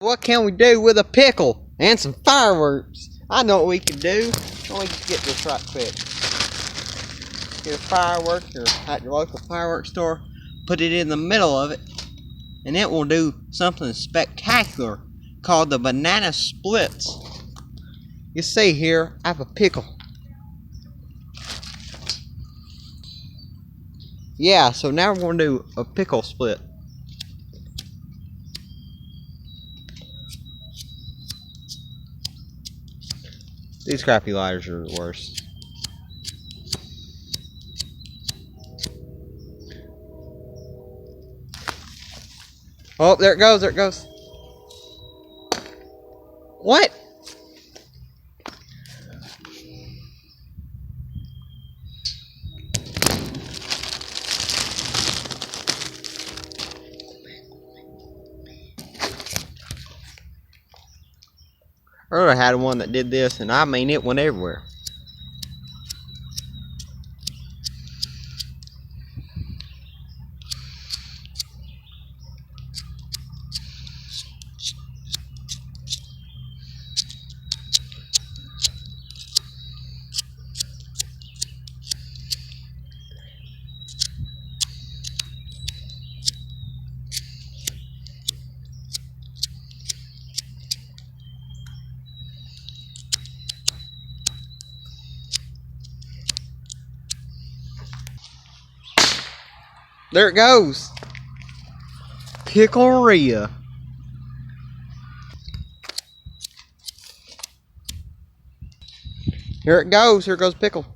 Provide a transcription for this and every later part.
What can we do with a pickle and some fireworks? I know what we can do. Let me get this right quick. Get a firework or at your local fireworks store, put it in the middle of it, and it will do something spectacular called the banana splits. You see here, I have a pickle. Yeah, so now we're going to do a pickle split. These crappy lighters are the worst. Oh, there it goes, there it goes. What? Earlier I had one that did this, and I mean it went everywhere. There it goes. Pickleria. Here it goes. Here goes Pickle.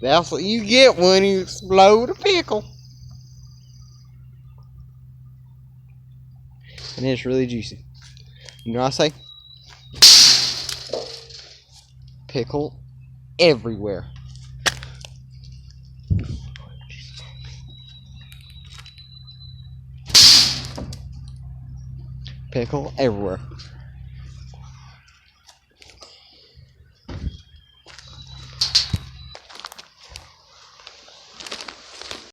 That's what you get when you explode a pickle. And it's really juicy. You know what I say? Pickle everywhere. Pickle everywhere.